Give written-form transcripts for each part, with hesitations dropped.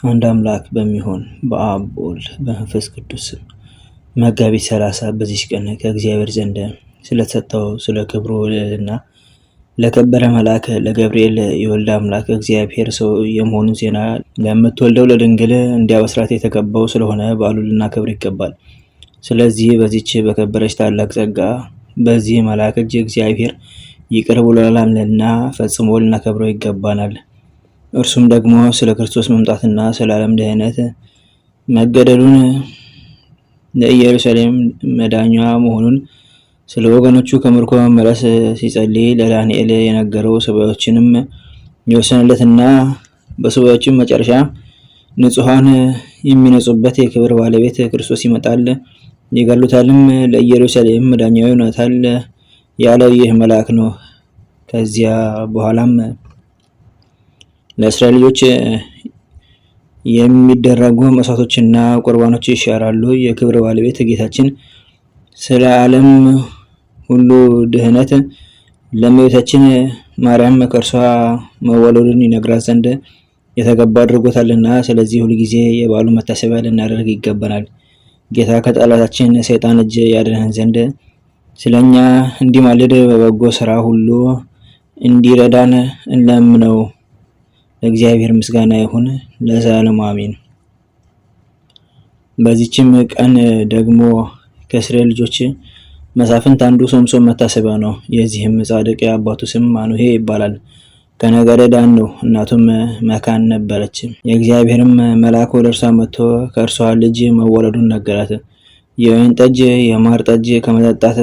አንድ አምላክ በሚሆን በአብ በወልድ በመንፈስ ቅዱስ መጋቢት 30 በዚች ቀን ከእግዚአብሔር ዘንድ ስለተሰጠው ስለ ክብሩ እና ለከበረ መልአክ ለገብርኤል የወልድ አምላክ እግዚአብሔር ሰው የመሆኑን ዜና ለምትወልደው ለድንግል እንዲያበስራት የተቀባው ስለሆነ በዓሉ ልናከብር ይገባል። ስለዚህ በዚች በከበረች ታላቅ ጸጋ በዚህ መልአክ እጅ እግዚአብሔር ይቅር ብሎናልና ፈጽሞ ልናከብረው ይገባናል። እርሱም ደግሞ ስለ ክርስቶስ መምጣትና ስለ ዓለም ድህነት መገደሉን ለኢየሩሳሌም መዳኛ መሆኑን ስለ ወገኖቹ ከምርኮ መመለስ ሲጸልይ ለዳንኤል የነገረው ሰባዮችንም የወሰነለትና በሰባዮችም መጨረሻ ንጹሐን የሚነጹበት የክብር ባለቤት ክርስቶስ ይመጣል፣ ይገሉታልም፣ ለኢየሩሳሌም መዳኛው ይሆናታል ያለው ይህ መልአክ ነው። ከዚያ በኋላም ለእስራኤል ልጆች የሚደረጉ መስዋዕቶችና ቁርባኖች ይሻራሉ። የክብር ባለቤት ጌታችን ስለ ዓለም ሁሉ ድህነት ለእመቤታችን ማርያም ከእርሷ መወለዱን ይነግራት ዘንድ የተገባ አድርጎታልና ስለዚህ ሁልጊዜ የበዓሉ መታሰቢያ ልናደርግ ይገባናል። ጌታ ከጠላታችን ሰይጣን እጅ ያድነን ዘንድ ስለኛ እንዲማልድ በበጎ ስራ ሁሉ እንዲረዳን እንለምነው። ለእግዚአብሔር ምስጋና ይሁን ለዘላለሙ አሜን። በዚህችም ቀን ደግሞ ከእስራኤል ልጆች መሳፍንት አንዱ ሶምሶን መታሰቢያ ነው። የዚህም ጻድቅ የአባቱ ስም ማኑሄ ይባላል። ከነገደ ዳን ነው። እናቱም መካን ነበረች። የእግዚአብሔርም መልአክ ወደ እርሷ መጥቶ ከእርሷ ልጅ መወለዱን ነገራት። የወይን ጠጅ የማር ጠጅ ከመጠጣት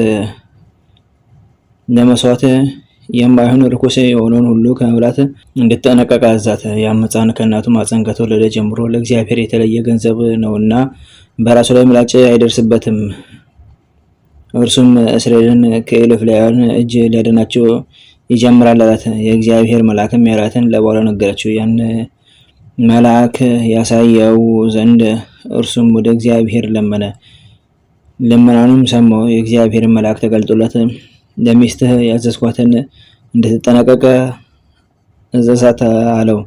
ለመስዋዕት የማይሆን ርኩስ የሆነውን ሁሉ ከመብላት እንድትጠነቀቅ አዛት። ያም ሕፃን ከእናቱ ማፀን ከተወለደ ጀምሮ ለእግዚአብሔር የተለየ ገንዘብ ነውና በራሱ ላይ ምላጭ አይደርስበትም። እርሱም እስራኤልን ከኢሎፍላውያን እጅ ሊያድናቸው ይጀምራል አላት። የእግዚአብሔር መልአክም ያላትን ለባሏ ነገረችው። ያን መልአክ ያሳየው ዘንድ እርሱም ወደ እግዚአብሔር ለመነ። ልመናኑም ሰማው። የእግዚአብሔር መልአክ ተገልጦለት ለሚስትህ ያዘዝኳትን እንድትጠነቀቅ እዘዛት አለው።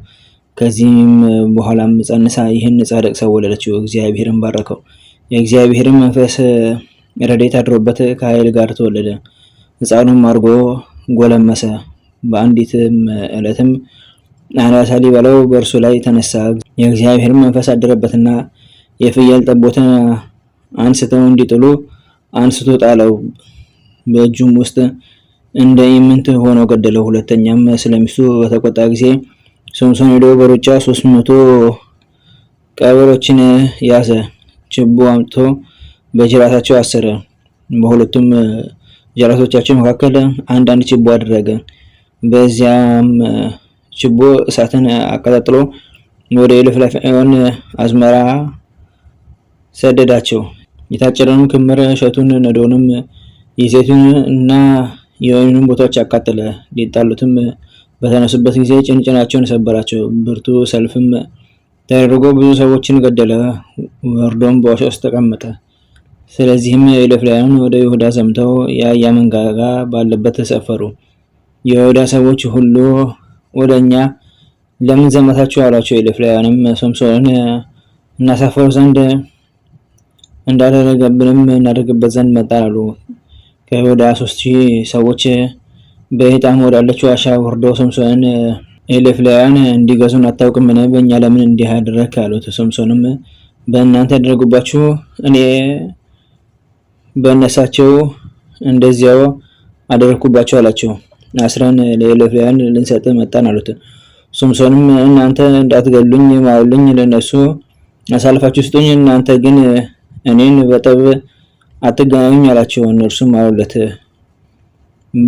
ከዚህም በኋላም ጸንሳ ይህን ጻድቅ ሰው ወለደችው። እግዚአብሔርን ባረከው። የእግዚአብሔርን መንፈስ ረድኤት አድሮበት ከኃይል ጋር ተወለደ። ሕፃኑም አድጎ ጎለመሰ። በአንዲትም ዕለትም አንበሳ ሊበላው በእርሱ ላይ ተነሳ። የእግዚአብሔርን መንፈስ አደረበትና የፍየል ጠቦትን አንስተው እንዲጥሉ አንስቶ ጣለው። በእጁም ውስጥ እንደ ኢምንት ሆኖ ገደለው። ሁለተኛም ስለሚስቱ በተቆጣ ጊዜ ሶምሶን ሄዶ በሩጫ 300 ቀበሮችን ያዘ። ችቦ አምጥቶ በጅራታቸው አሰረ። በሁለቱም ጅራቶቻቸው መካከል አንዳንድ ችቦ አደረገ። በዚያም ችቦ እሳትን አቀጣጥሎ ወደ ኢሎፍላውያን አዝመራ ሰደዳቸው። የታጨደውን ክምር እሸቱን፣ ነዶንም፣ የዘይቱን እና የወይኑን ቦታዎች አቃጠለ። ሊጣሉትም በተነሱበት ጊዜ ጭንጭናቸውን ሰበራቸው። ብርቱ ሰልፍም ተደርጎ ብዙ ሰዎችን ገደለ። ወርዶም በዋሻ ውስጥ ተቀመጠ። ስለዚህም ኢሎፍላውያን ወደ ይሁዳ ዘምተው የአህያ መንጋጋ ባለበት ሰፈሩ። የይሁዳ ሰዎች ሁሉ ወደ እኛ ለምን ዘመታችሁ አሏቸው። ኢሎፍላውያንም ሶምሶንን እናሳፈረው ዘንድ እንዳደረገብንም እናደርግበት ዘንድ መጣን አሉ። ከይሁዳ 3000 ሰዎች በኤጣም ወዳለችው ዋሻ ወርደው ሶምሶንን ኢሎፍላውያን እንዲገዙን አታውቅምን? በእኛ ለምን እንዲህ አደረግክ አሉት። ሶምሶንም በእናንተ ያደረጉባችሁ እኔ በእነሳቸው እንደዚያው አደረግኩባቸው አላቸው። አስረን ለኢሎፍላውያን ልንሰጥ መጣን አሉት። ሶምሶንም እናንተ እንዳትገሉኝ ማሉኝ፣ ለነሱ አሳልፋችሁ ስጡኝ፣ እናንተ ግን እኔን በጠብ አትገናኙኝ አላቸው። እነርሱም አሉለት።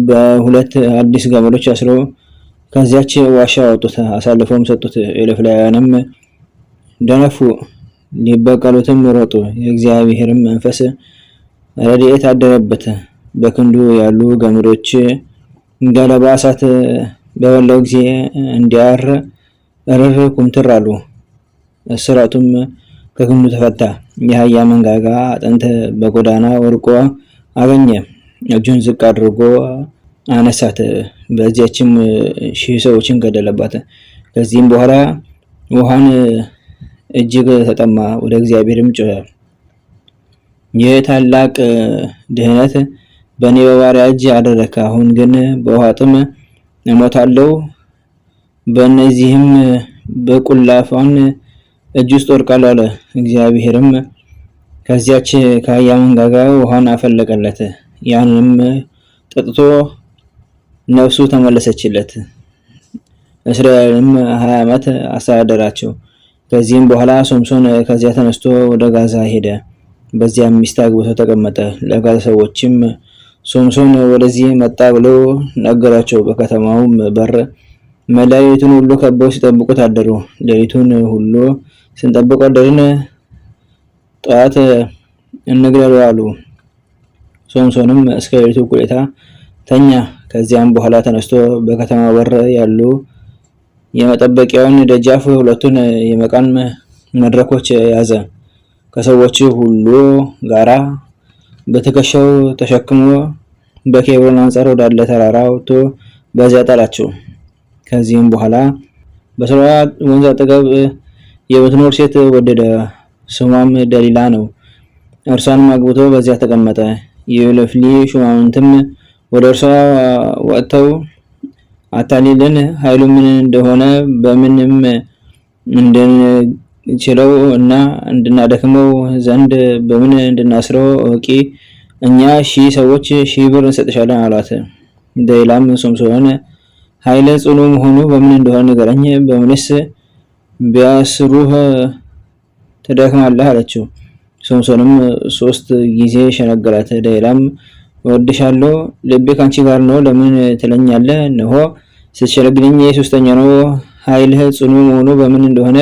በሁለት አዲስ ገመዶች አስረው ከዚያች ዋሻ አወጡት፣ አሳልፈውም ሰጡት። ኢሎፍላውያንም ደነፉ፣ ሊበቀሉትም ሮጡ። የእግዚአብሔርም መንፈስ ረድኤት አደረበት። በክንዱ ያሉ ገመዶች ገለባ እሳት በበላው ጊዜ እንዲያር እርር ኩምትር አሉ። እስራቱም ከክንዱ ተፈታ። የአህያ መንጋጋ አጥንት በጎዳና ወድቆ አገኘ። እጁን ዝቅ አድርጎ አነሳት። በዚያችም 1000 ሰዎችን ገደለባት። ከዚህም በኋላ ውሃን እጅግ ተጠማ፣ ወደ እግዚአብሔርም ጮኸ። ይህ ታላቅ ድህነት በእኔ በባሪያ እጅ አደረክ። አሁን ግን በውሃ ጥም እሞታለሁ፣ በእነዚህም በቁላፋን እጅ ውስጥ ወድቃለሁ አለ። እግዚአብሔርም ከዚያች ከአህያ መንጋጋ ውሃን አፈለቀለት። ያንንም ጠጥቶ ነፍሱ ተመለሰችለት። እስራኤልም 20 ዓመት አስተዳደራቸው። ከዚህም በኋላ ሶምሶን ከዚያ ተነስቶ ወደ ጋዛ ሄደ። በዚያም ሚስት አግብቶ ተቀመጠ። ለጋዛ ሰዎችም ሶምሶን ወደዚህ መጣ ብሎ ነገራቸው። በከተማውም በር ሌሊቱን ሁሉ ከበው ሲጠብቁት አደሩ። ሌሊቱን ሁሉ ስንጠብቅ አደርን፣ ጠዋት እንግደለው አሉ። ሶምሶንም እስከ ሌሊቱ እኩሌታ ተኛ። ከዚያም በኋላ ተነስቶ በከተማ በር ያሉ የመጠበቂያውን ደጃፍ ሁለቱን የመቃን መድረኮች ያዘ። ከሰዎች ሁሉ ጋራ በትከሻው ተሸክሞ በኬብሮን አንጻር ወዳለ ተራራ ወጥቶ በዚያ ጣላቸው። ከዚህም በኋላ በሶርያ ወንዝ አጠገብ የምትኖር ሴት ወደደ። ስሟም ደሊላ ነው። እርሷንም አግብቶ በዚያ ተቀመጠ። የዮፍሊ ሹማምንትም ወደ እርሷ ወጥተው አታሊልን ኃይሉ ምን እንደሆነ በምንም እንድንችለው እና እንድናደክመው ዘንድ በምን እንድናስረው እወቂ፣ እኛ 1000 ሰዎች 1000 ብር እንሰጥሻለን አሏት። ደሊላም ሶምሶንን ኃይለ ጽኑ መሆኑ በምን እንደሆነ ንገረኝ፣ በምንስ ቢያስሩህ ትደክማለህ አለችው። ሶምሶንም 3 ጊዜ ሸነገላት። ደሊላም እወድሻለሁ፣ ልቤ ካንቺ ጋር ነው፣ ለምን ትለኛለህ? እነሆ ስትሸነግለኝ የሶስተኛ ነው። ኃይልህ ጽኑ መሆኑ በምን እንደሆነ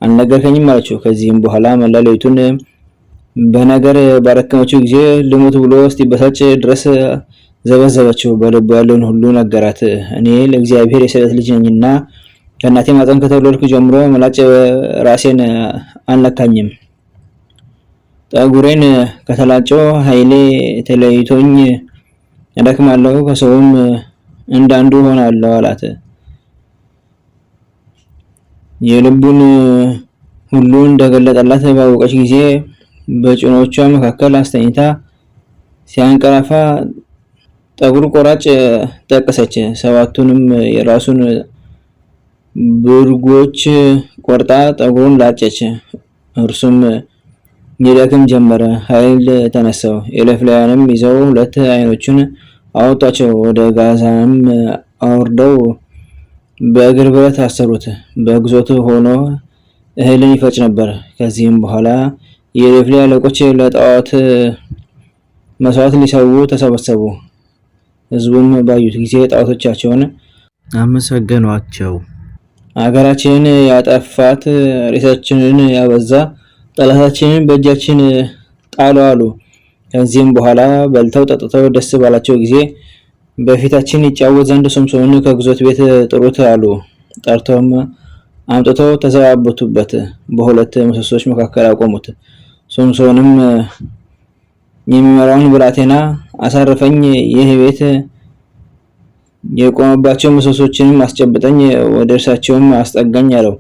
አልነገርከኝም አለችው። ከዚህም በኋላ መላ ሌሊቱን በነገር ባረከመችው ጊዜ ልሙት ብሎ እስቲበሳጭ ድረስ ዘበዘበችው። በልቡ ያለውን ሁሉ ነገራት። እኔ ለእግዚአብሔር የስዕለት ልጅ ነኝና ከእናቴ ማፀን ከተወለድኩ ጀምሮ መላጭ ራሴን አልነካኝም። ጠጉሬን ከተላጨው ኃይሌ ተለይቶኝ እደክማለሁ፣ ከሰውም እንዳንዱ ሆናለሁ አላት። የልቡን ሁሉ እንደገለጠላት ባወቀች ጊዜ በጭኖቿ መካከል አስተኝታ ሲያንቀላፋ ጠጉር ቆራጭ ጠቀሰች። 7ቱንም የራሱን ብርጎች ቆርጣ ጠጉሩን ላጨች። እርሱም ይደክም ጀመረ፣ ኃይል ተነሳው። ኤልፍላውያንም ይዘው 2 አይኖቹን አወጧቸው፣ ወደ ጋዛም አውርደው በእግር ብረት አሰሩት። በግዞት ሆኖ እህልን ይፈጭ ነበር። ከዚህም በኋላ የኤልፍሌ አለቆች ለጣዖት መስዋዕት ሊሰዉ ተሰበሰቡ። ሕዝቡም ባዩት ጊዜ ጣዖቶቻቸውን አመሰገኗቸው። አገራችንን ያጠፋት፣ ሬሳችንን ያበዛ ጠላታችንን በእጃችን ጣለው አሉ። ከዚህም በኋላ በልተው ጠጥተው ደስ ባላቸው ጊዜ በፊታችን ይጫወት ዘንድ ሶምሶንን ከግዞት ቤት ጥሩት አሉ። ጠርተውም አምጥተው ተዘባበቱበት፣ በ2 ምሰሶች መካከል አቆሙት። ሶምሶንም የሚመራውን ብላቴና አሳርፈኝ፣ ይህ ቤት የቆመባቸው ምሰሶችንም አስጨብጠኝ፣ ወደ እርሳቸውም አስጠጋኝ አለው።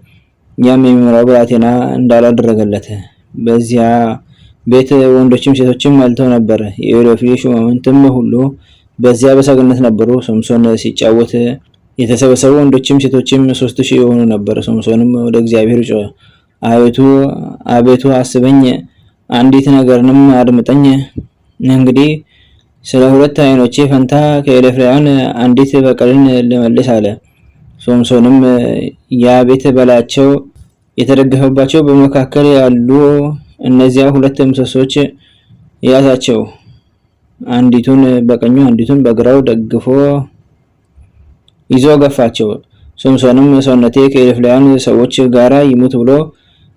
ያም የሚመራው ብላቴና እንዳላደረገለት። በዚያ ቤት ወንዶችም ሴቶችም መልተው ነበር። የዮፍሊ ሹማምንትም ሁሉ በዚያ በሰገነት ነበሩ። ሶምሶን ሲጫወት የተሰበሰቡ ወንዶችም ሴቶችም 3000 የሆኑ ነበር። ሶምሶንም ወደ እግዚአብሔር ጮኸ፣ አቤቱ አስበኝ፣ አንዲት ነገርንም አድምጠኝ። እንግዲህ ስለ 2 አይኖቼ ፈንታ ከኤልፍላውያን አንዲት በቀልን ልመልስ አለ። ሶምሶንም ያ ቤት በላያቸው የተደገፈባቸው በመካከል ያሉ እነዚያ 2 ምሰሶች ያዛቸው፣ አንዲቱን በቀኙ አንዲቱን በግራው ደግፎ ይዞ ገፋቸው። ሶምሶንም ሰውነቴ ከኤልፍላውያን ሰዎች ጋራ ይሙት ብሎ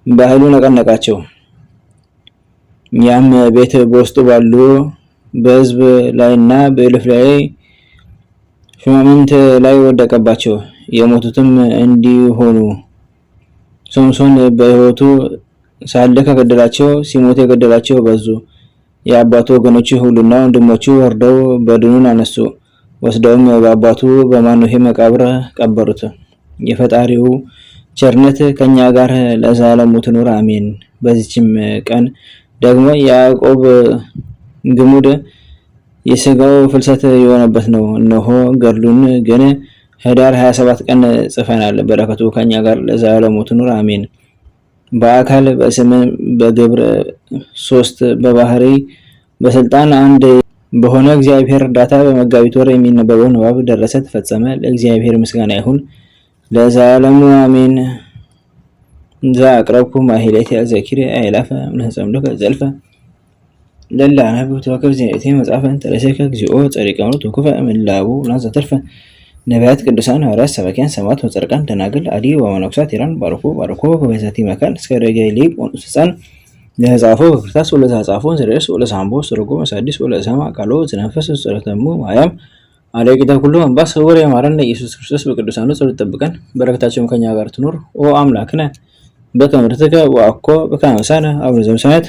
በኃይሉ ነቀነቃቸው። ያም ቤት በውስጡ ባሉ በሕዝብ ላይና በኤልፍላይ ሹማምንት ላይ ወደቀባቸው። የሞቱትም እንዲሆኑ ሶምሶን በሕይወቱ ሳለ ከገደላቸው ሲሞት የገደላቸው በዙ። የአባቱ ወገኖች ሁሉና ወንድሞቹ ወርደው በድኑን አነሱ፣ ወስደውም በአባቱ በማኑሄ መቃብር ቀበሩት። የፈጣሪው ቸርነት ከኛ ጋር ለዘላለሙ ትኑር አሜን። በዚችም ቀን ደግሞ ያዕቆብ ግሙድ የስጋው ፍልሰት የሆነበት ነው። እነሆ ገድሉን ግን ህዳር 27 ቀን ጽፈናል። በረከቱ ከኛ ጋር ለዘላለሙ ትኑር አሜን። በአካል በስም በግብር ሶስት በባህሪ በስልጣን አንድ በሆነ እግዚአብሔር እርዳታ በመጋቢት ወር የሚነበበው ንባብ ደረሰ፣ ተፈጸመ። ለእግዚአብሔር ምስጋና ይሁን ለዘላለሙ አሜን። ዛ አቅረብኩ ማህሌት ዘኪር አይላፈ ምንህፀምልከ ዘልፈ ለላነብ ተወከብ ዜኔቴ መጽሐፈን ተለሰከ እግዚኦ ጸሪቀኑ ተኩፈ ምላቡ ናዘተርፈ ነቢያት ቅዱሳን ሐዋርያት ሰባኪያን ሰማዕታት ወጻድቃን ደናግል አዲ ወመነኮሳት ኢራን ባርኮ በበዛቲ መካን እስከ ረገይሊ ቁንስሳን ለዛፎ በክርታስ ወለዛጻፎን ዘርስ ወለሳምቦ ስርጎ መሳዲስ ወለሰማ ቃሎ ዝነፈስ ጸሎተሙ ማያም አለቂታ ሁሉ አንባስ ወሬ ያማረን ኢየሱስ ክርስቶስ በቅዱሳኑ ጸሎት ጠብቀን በረከታቸው ከኛ ጋር ትኑር። ኦ አምላክነ በከመ ርትከ ወአኮ በከመ አምሳነ አቡነ ዘበሰማያት